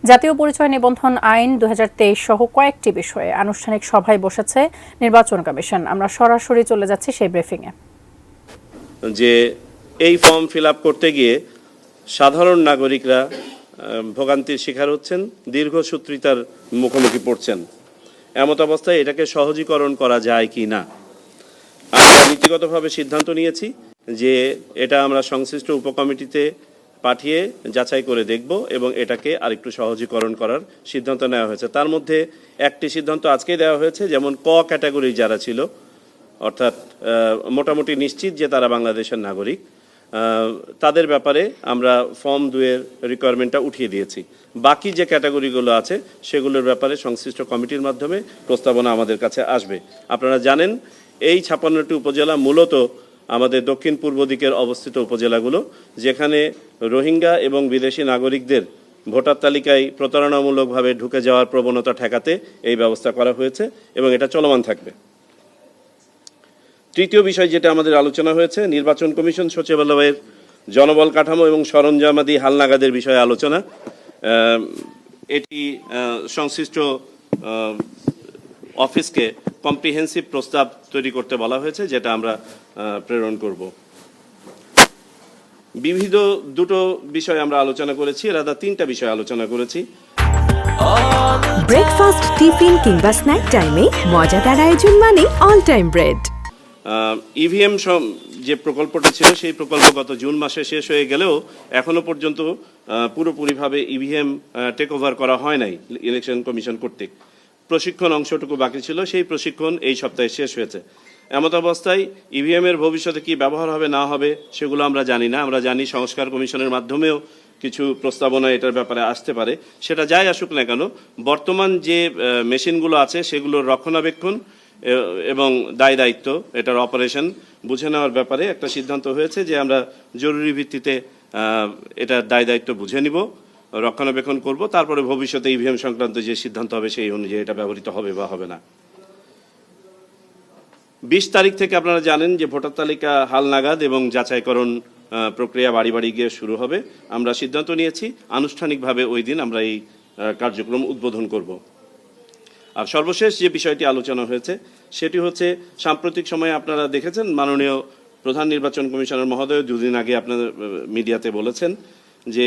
জাতীয় পরিচয় নিবন্ধন আইন 2023 সহ কয়েকটি বিষয়ে আনুষ্ঠানিক সভায় বসেছে নির্বাচন কমিশন। আমরা সরাসরি চলে যাচ্ছি সেই ব্রিফিংয়ে। যে এই ফর্ম ফিল আপ করতে গিয়ে সাধারণ নাগরিকরা ভোগান্তির শিকার হচ্ছেন, দীর্ঘসূত্রিতার মুখোমুখি পড়ছেন। এমত অবস্থায় এটাকে সহজীকরণ করা যায় কি না, আমরা নীতিগতভাবে সিদ্ধান্ত নিয়েছি যে এটা আমরা সংশ্লিষ্ট উপকমিটিতে পাঠিয়ে যাচাই করে দেখব এবং এটাকে আরেকটু সহজীকরণ করার সিদ্ধান্ত নেওয়া হয়েছে। তার মধ্যে একটি সিদ্ধান্ত আজকেই দেওয়া হয়েছে, যেমন ক ক্যাটাগরি যারা ছিল, অর্থাৎ মোটামুটি নিশ্চিত যে তারা বাংলাদেশের নাগরিক, তাদের ব্যাপারে আমরা ফর্ম 2-এর রিকোয়ারমেন্টটা উঠিয়ে দিয়েছি। বাকি যে ক্যাটাগরিগুলো আছে সেগুলোর ব্যাপারে সংশ্লিষ্ট কমিটির মাধ্যমে প্রস্তাবনা আমাদের কাছে আসবে। আপনারা জানেন এই 56টি উপজেলা মূলত আমাদের দক্ষিণ পূর্ব দিকের অবস্থিত উপজেলাগুলো, যেখানে রোহিঙ্গা এবং বিদেশি নাগরিকদের ভোটার তালিকায় প্রতারণামূলকভাবে ঢুকে যাওয়ার প্রবণতা ঠেকাতে এই ব্যবস্থা করা হয়েছে এবং এটা চলমান থাকবে। তৃতীয় বিষয় যেটা আমাদের আলোচনা হয়েছে, নির্বাচন কমিশন সচিবালয়ের জনবল কাঠামো এবং সরঞ্জামাদি হালনাগাদের বিষয়ে আলোচনা। এটি সংশ্লিষ্ট অফিসকে কম্প্রিহেন্সিভ প্রস্তাব তৈরি করতে বলা হয়েছে, যেটা আমরা প্রেরণ করব। বিবিধ দুটো বিষয় আমরা আলোচনা করেছি, রাদা 3টা বিষয় আলোচনা করেছি। ব্রেকফাস্ট, টিফিন কিংবা স্ন্যাক টাইমে মজাদার আয়োজন মানে অল টাইম ব্রেড। ইভিএম যে প্রকল্পটা ছিল সেই প্রকল্প গত জুন মাসে শেষ হয়ে গেলেও এখনো পর্যন্ত পুরোপুরিভাবে ইভিএম টেক ওভার করা হয় নাই ইলেকশন কমিশন কর্তৃক। প্রশিক্ষণ অংশটুকু বাকি ছিল, সেই প্রশিক্ষণ এই সপ্তাহে শেষ হয়েছে। এমত অবস্থায় ইভিএম এর ভবিষ্যতে কি ব্যবহার হবে না হবে সেগুলো আমরা জানি না। আমরা জানি সংস্কার কমিশনের মাধ্যমেও কিছু প্রস্তাবনা এটার ব্যাপারে আসতে পারে। সেটা যাই আসুক না কেন, বর্তমান যে মেশিনগুলো আছে সেগুলোর রক্ষণাবেক্ষণ এবং দায় দায়িত্ব, এটার অপারেশন বুঝে নেওয়ার ব্যাপারে একটা সিদ্ধান্ত হয়েছে যে আমরা জরুরি ভিত্তিতে এটার দায় দায়িত্ব বুঝে নিব, রক্ষণাবেক্ষণ করব, তারপরে ভবিষ্যতে ইভিএম সংক্রান্ত যে সিদ্ধান্ত হবে সেই অনুযায়ী এটা ব্যবহৃত হবে বা হবে না। 20 তারিখ থেকে আপনারা জানেন যে ভোটার তালিকা হালনাগাদ এবং যাচাইকরণ প্রক্রিয়া বাড়ি বাড়ি গিয়ে শুরু হবে। আমরা সিদ্ধান্ত নিয়েছি আনুষ্ঠানিকভাবে ওই দিন আমরা এই কার্যক্রম উদ্বোধন করব। আর সর্বশেষ যে বিষয়টি আলোচনা হয়েছে সেটি হচ্ছে, সাম্প্রতিক সময়ে আপনারা দেখেছেন মাননীয় প্রধান নির্বাচন কমিশনার মহোদয় 2 দিন আগে আপনাদের মিডিয়াতে বলেছেন যে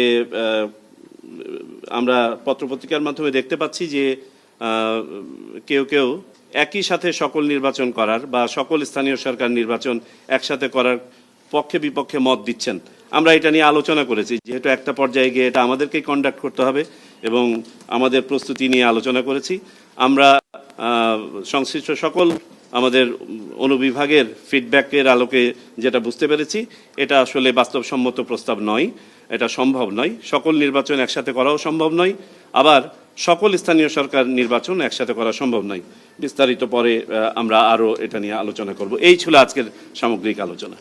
আমরা পত্রপত্রিকার মাধ্যমে দেখতে পাচ্ছি যে কেউ কেউ একই সাথে সকল নির্বাচন করার বা সকল স্থানীয় সরকার নির্বাচন একসাথে করার পক্ষে বিপক্ষে মত দিচ্ছেন। আমরা এটা নিয়ে আলোচনা করেছি, যেহেতু একটা পর্যায়ে গিয়ে এটা আমাদেরকেই কন্ডাক্ট করতে হবে এবং আমাদের প্রস্তুতি নিয়ে আলোচনা করেছি। আমরা সংশ্লিষ্ট সকল আমাদের অনুবিভাগের ফিডব্যাকের আলোকে যেটা বুঝতে পেরেছি, এটা আসলে বাস্তবসম্মত প্রস্তাব নয়, এটা সম্ভব নয়। সকল নির্বাচন একসাথে করাও সম্ভব নয়, আবার সকল স্থানীয় সরকার নির্বাচন একসাথে করা সম্ভব নয়। বিস্তারিত পরে আমরা আরও এটা নিয়ে আলোচনা করব। এই ছিল আজকের সামগ্রিক আলোচনা।